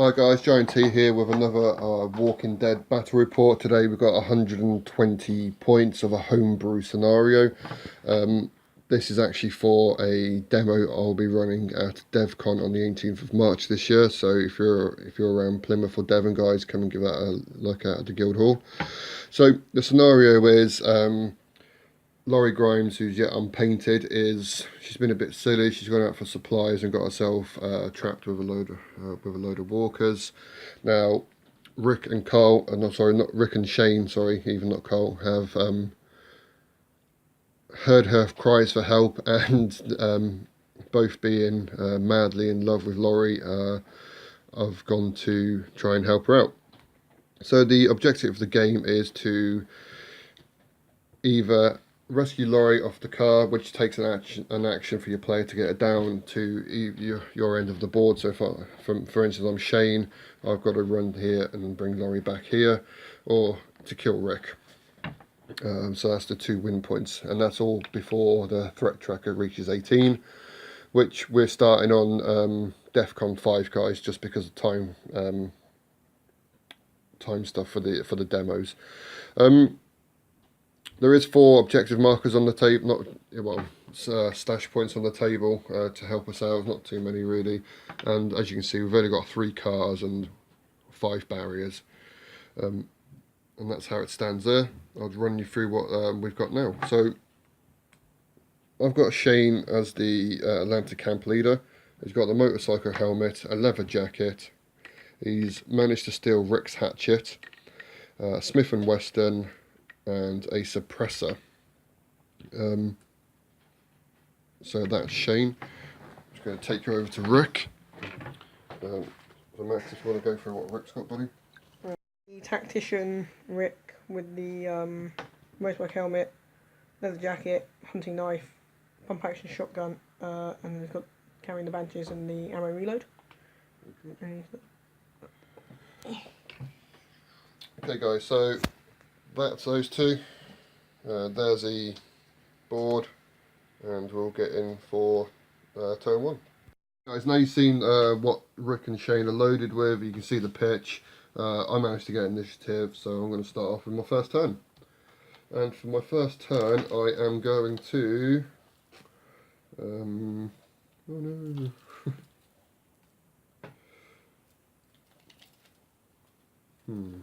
Hi guys, Giant.T here with another Walking Dead battle report. Today we've got 120 points of a homebrew scenario. This is actually for a demo I'll be running at DevCon on the 18th of March this year. So if you're around Plymouth or Devon, guys, come and give that a look at the Guildhall. So the scenario is Laurie Grimes, who's yet unpainted, she's been a bit silly. She's gone out for supplies and got herself trapped with a load of walkers. Now, Rick and Carl, not Rick and Shane, even not Carl, have heard her cries for help, and both being madly in love with Laurie, have gone to try and help her out. So the objective of the game is to either rescue Laurie off the car, which takes an action for your player to get her down to your end of the board. So for instance, I'm Shane, I've got to run here and bring Laurie back here, or to kill Rick. So that's the 2 win points, and that's all before the threat tracker reaches 18, which we're starting on DEFCON 5, guys, just because of time stuff for the demos. There is 4 objective markers on the table, stash points on the table to help us out, not too many really. And as you can see, we've only got 3 cars and 5 barriers. And that's how it stands there. I'll run you through what we've got now. So I've got Shane as the Atlanta camp leader. He's got the motorcycle helmet, a leather jacket. He's managed to steal Rick's hatchet, Smith & Wesson, and a suppressor. So that's Shane. I'm just going to take you over to Rick. So Max, if you want to go through what Rick's got, buddy. The tactician Rick with the motorbike helmet, leather jacket, hunting knife, pump action shotgun, and he's got carrying the bandages and the ammo reload. Okay guys, so that's those 2. There's the board, and we'll get in for turn 1. Guys, now you've seen what Rick and Shane are loaded with. You can see the pitch. I managed to get initiative, so I'm going to start off with my first turn. And for my first turn, I am going to... oh no...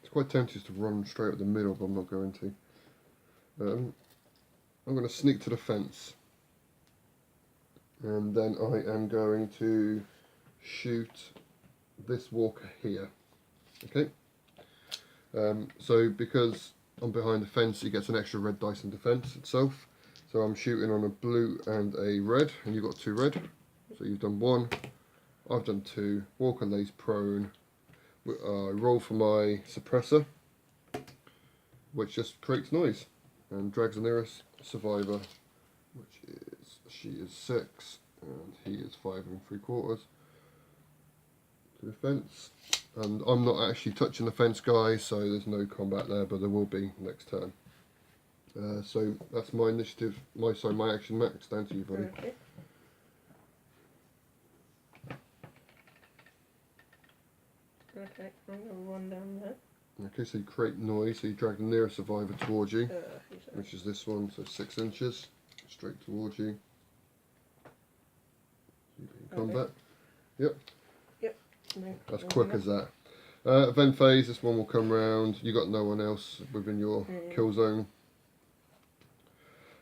It's quite tempting to run straight up the middle, but I'm not going to. I'm going to sneak to the fence, and then I am going to shoot this walker here. Okay. So because I'm behind the fence, he gets an extra red dice in defense itself. So I'm shooting on a blue and a red, and you've got 2 red. So you've done 1. I've done 2. Walker lays prone. I roll for my suppressor, which just creates noise and drags the nearest survivor, she is 6 and he is 5 3/4 to the fence. And I'm not actually touching the fence, guys, so there's no combat there, but there will be next turn. So that's my initiative, my action. Max, down to you, buddy. Okay. Okay, I'm going to run down there. Okay, so you create noise, so you drag the nearest survivor towards you, which is this one, so 6 inches, straight towards you. Combat. Yep. Yep. That's quick as that. Event phase, this one will come round. You got no one else within your kill zone.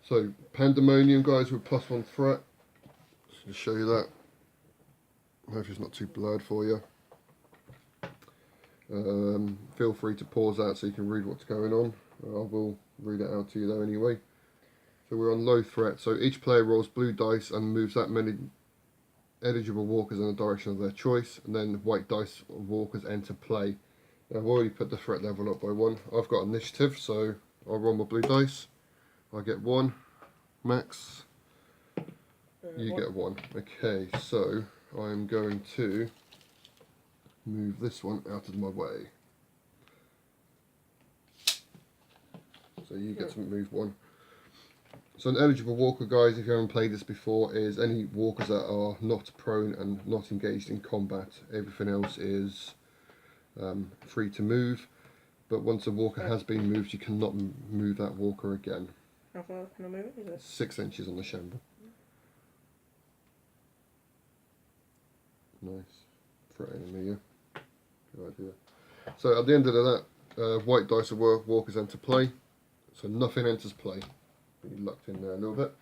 So, Pandemonium, guys, with +1 threat. Just to show you that. I hope it's not too blurred for you. Feel free to pause that so you can read what's going on. I will read it out to you though anyway. So we're on low threat. So each player rolls blue dice and moves that many eligible walkers in the direction of their choice, and then white dice walkers enter play. Now, I've already put the threat level up by 1. I've got initiative, so I'll roll my blue dice. I get 1. Max, you get 1. Okay, so I'm going to move this one out of my way. So you get to move 1. So an eligible walker, guys, if you haven't played this before, is any walkers that are not prone and not engaged in combat. Everything else is free to move. But once a walker has been moved, you cannot move that walker again. How far can I move it? Is it? 6 inches on the shamble. Nice. Throw it in there. Good idea. So at the end of that, white dice of walkers enter play. So nothing enters play. You lucked in there a little bit.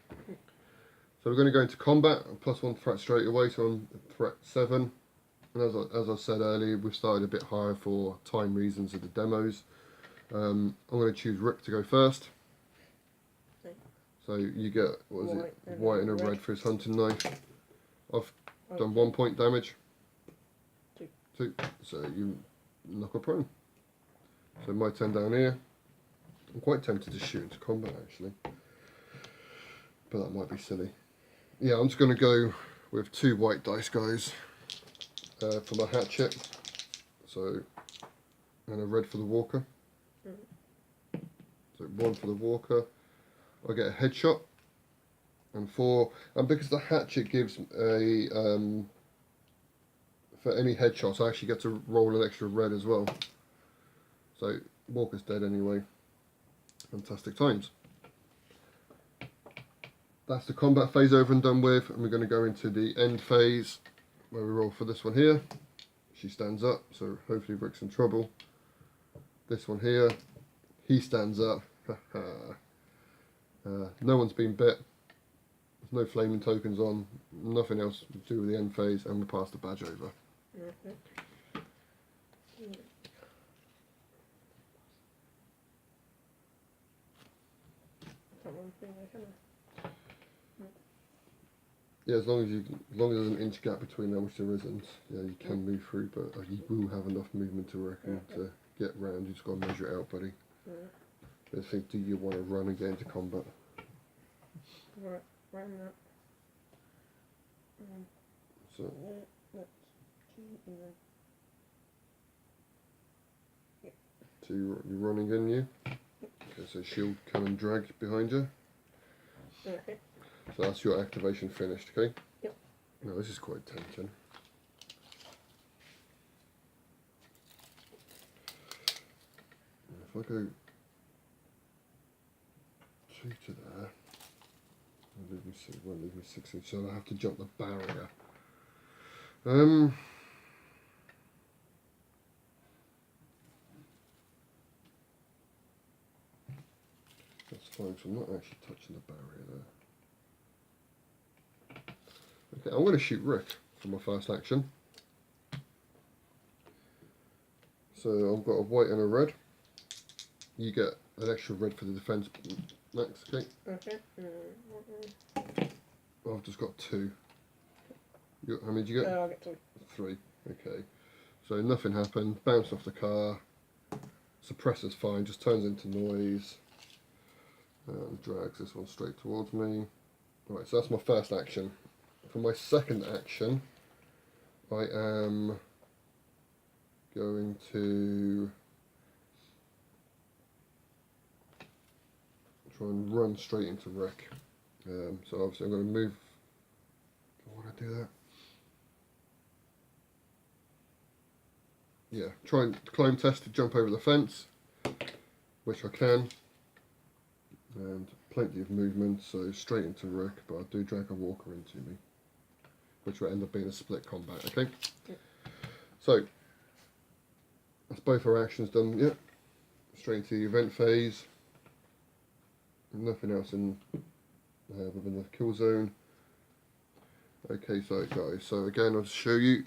So we're going to go into combat. +1 threat straight away. So I'm threat 7. And as I said earlier, we've started a bit higher for time reasons of the demos. I'm going to choose Rick to go first. So you get, what is it, white and a red for his hunting knife. I've done 1 point damage. 2. So you knock her prone. So my turn down here. I'm quite tempted to shoot into combat actually. But that might be silly. Yeah, I'm just going to go with 2 white dice, guys. For my hatchet, so, and a red for the walker. So 1 for the walker. I get a headshot, and 4. And because the hatchet gives a for any headshots, I actually get to roll an extra red as well. So walker's dead anyway. Fantastic times. That's the combat phase over and done with, and we're going to go into the end phase. Where we roll for this one here. She stands up, so hopefully Rick's in trouble. This one here, he stands up. No one's been bit. There's no flaming tokens on. Nothing else to do with the end phase, and we pass the badge over. Yeah, as long as there's an inch gap between them, which there isn't, yeah, you can move through, but you will have enough movement to reckon to get round. You just got to measure it out, buddy. I think, do you want to run and get into combat? Right, run that. So. So you're running in, you? Okay, so shield cannon drag behind you. Okay. So that's your activation finished, okay? Yep. Now this is quite tempting. If I go 2 to there, won't leave me 6 inches, so I have to jump the barrier. That's fine, so I'm not actually touching the barrier there. Okay, I'm going to shoot Rick for my first action. So I've got a white and a red. You get an extra red for the defense next, okay? Okay. I've just got 2. How many did you get? I'll get 2. 3. Okay. So nothing happened. Bounced off the car. Suppressor's fine. Just turns into noise. And drags this one straight towards me. Right. So that's my first action. For my second action, I am going to try and run straight into Rick. So obviously I'm going to move. I want to do that. Yeah, try and climb test to jump over the fence, which I can. And plenty of movement, so straight into Rick, but I do drag a walker into me, which will end up being a split combat, okay? Yep. So, that's both our actions done, yeah. Straight into the event phase. Nothing else in within the kill zone. Okay, so guys, so again I'll just show you,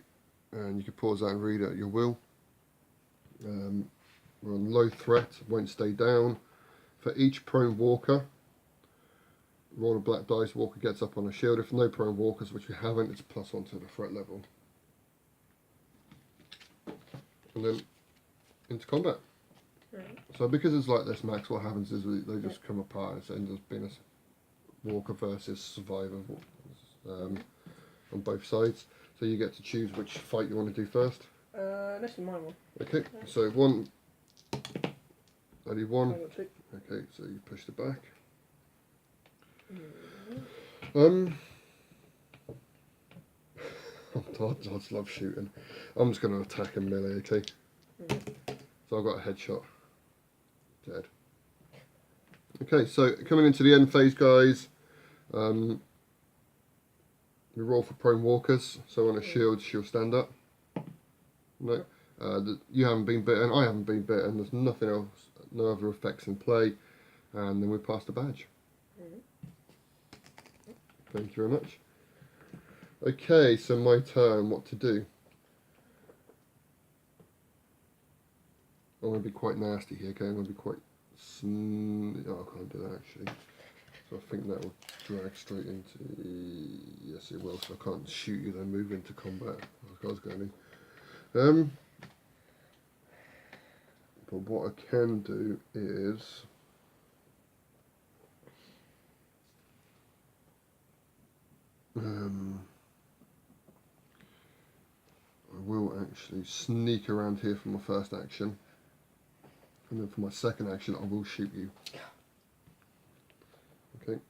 and you can pause that and read it at your will. We're on low threat, won't stay down. For each prone walker, roll a black dice, walker gets up on a shield. If no prone walkers, which we haven't, it's +1 to the threat level. And then into combat. Right. So because it's like this, Max, what happens is they just come apart. It ends up being a walker versus survivor on both sides. So you get to choose which fight you want to do first. This is my one. Okay, so one. Only one. I got 2. Okay, so you push it back. I just love shooting. I'm just going to attack him melee, okay? So I've got a headshot. Dead. Okay, so coming into the end phase, guys. We roll for prone walkers. So on a shield, she'll stand up. No, you haven't been bitten. I haven't been bitten. There's nothing else, no other effects in play, and then we pass the badge. Thank you very much. Okay, so my turn. What to do? I'm going to be quite nasty here. Okay, I'm going to be quite. Oh, I can't do that actually. So I think that will drag straight into. Yes, it will. So I can't shoot you then move into combat like I was going to. But what I can do is I will actually sneak around here for my first action, and then for my second action I will shoot you. Okay.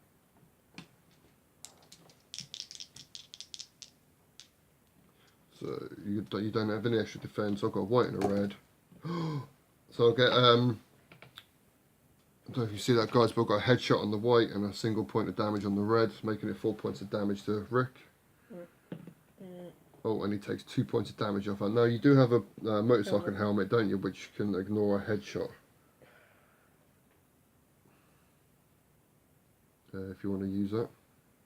So you don't have any extra defense. I've got a white and a red. So I'll get I don't know if you see that, guys, but I've got a headshot on the white and a single point of damage on the red, making it 4 points of damage to Rick. Oh, and he takes 2 points of damage off that. Now you do have a motorcycle helmet, don't you, which can ignore a headshot. If you want to use that.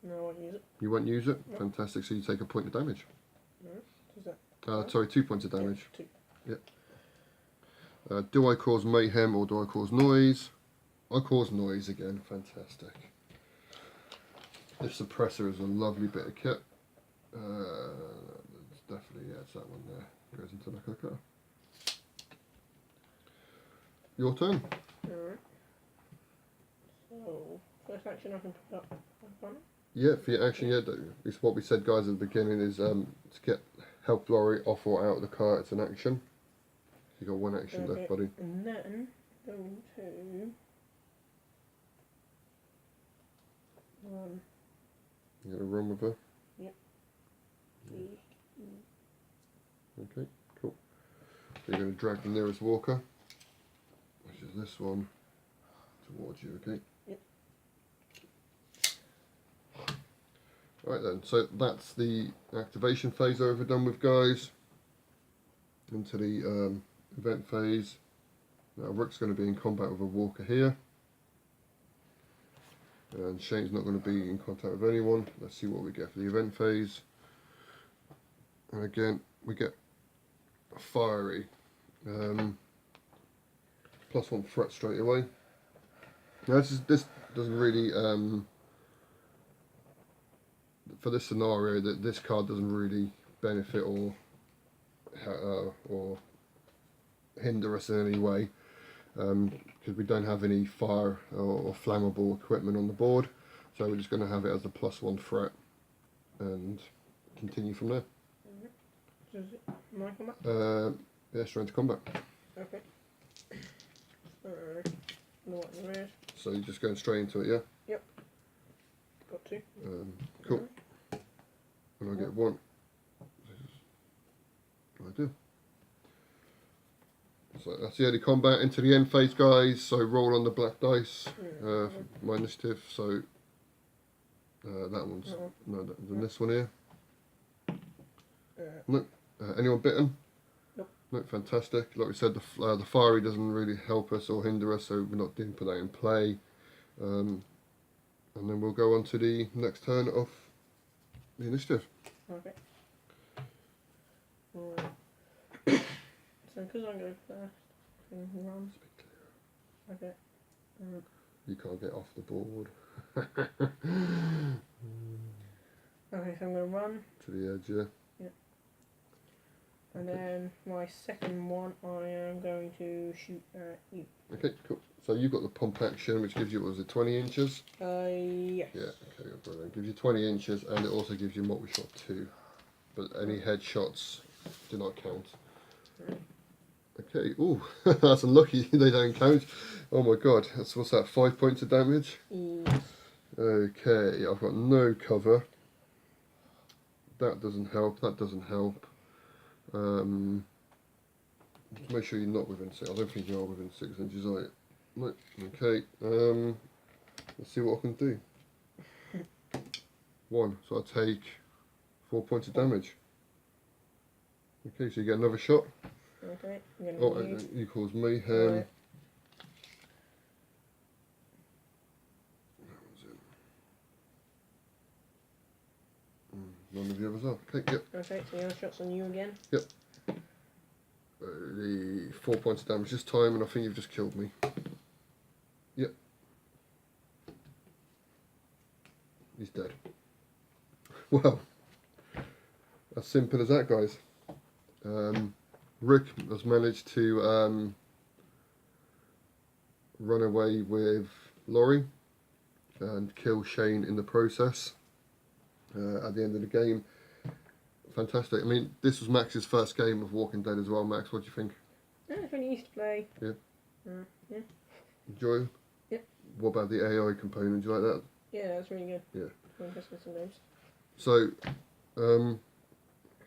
No, I won't use it. You won't use it? No. Fantastic, so you take a point of damage. No, who's that? Sorry, 2 points of damage. Yeah, 2. Yep. Do I cause mayhem or do I cause noise? I cause noise again, fantastic. This suppressor is a lovely bit of kit. It's definitely, yeah, it's that one there. Goes into the back of the car. Your turn. Alright. So, first action I can pick up my gun. Yeah, for your action, yeah, it's what we said, guys, at the beginning, is to get help lorry off or out of the car, it's an action. You got one action left, buddy. And then go to You gonna run with her? Yep. Okay, cool. So you're gonna drag the nearest walker, which is this one, towards you, okay? Yep. Right then, so that's the activation phase over done with, guys. Into the event phase. Now Rick's going to be in combat with a walker here. And Shane's not going to be in contact with anyone. Let's see what we get for the event phase. And again, we get a fiery. +1 threat straight away. Now this doesn't really, for this scenario, that this card doesn't really benefit or hinder us in any way, because we don't have any fire or flammable equipment on the board, so we're just going to have it as a +1 threat and continue from there. So is it my combat? Yeah, straight into combat. Okay. Alright. The white and the red. So you're just going straight into it, yeah? Yep. Got 2. Cool. And I get 1. I do. So that's the early combat. Into the end phase, guys. So roll on the black dice for my initiative. So that one's than this one here. Nope. Anyone bitten? Nope. Nope. Fantastic. Like we said, the fiery doesn't really help us or hinder us, so we're not didn't put that in play. And then we'll go on to the next turn of the initiative. Okay. Right. So because I'm going first, I can run. Okay. You can't get off the board. Okay, so I'm going to run. To the edge, yeah. Yeah. And then my second one, I am going to shoot at you. Okay, cool. So you've got the pump action, which gives you, what was it, 20 inches? Yes. Yeah, okay, brilliant. Gives you 20 inches, and it also gives you multi-shot 2. But any headshots do not count. Right. Okay, ooh, that's unlucky, they don't count. Oh my god, that's, what's that, 5 points of damage? Yes. Okay, I've got no cover. That doesn't help, that doesn't help. Just make sure you're not within 6. I don't think you are within 6 inches, are you? No. Okay. Let's see what I can do. 1. So I take 4 points of damage. Okay, so you get another shot. Okay. Oh, you cause mayhem. Right. None of the others are. Okay, yep. Okay, so your shot's on you again. Yep. The 4 points of damage this time, and I think you've just killed me. Yep. He's dead. Well, as simple as that, guys. Rick has managed to run away with Laurie and kill Shane in the process. At the end of the game. Fantastic. I mean, this was Max's first game of Walking Dead as well. Max, what do you think? Yeah, it's when you used to play. Yeah. Yeah. Enjoy? Yep. What about the AI component? Do you like that? Yeah, that's really good. Yeah. Sometimes. So,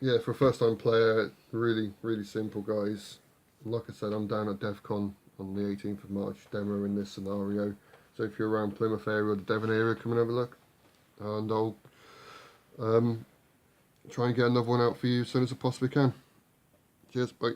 yeah, for a first time player, really, really simple, guys. Like I said, I'm down at DevCon on the 18th of March, demo in this scenario. So if you're around Plymouth area or the Devon area, come and have a look. And I'll try and get another one out for you as soon as I possibly can. Cheers, bye.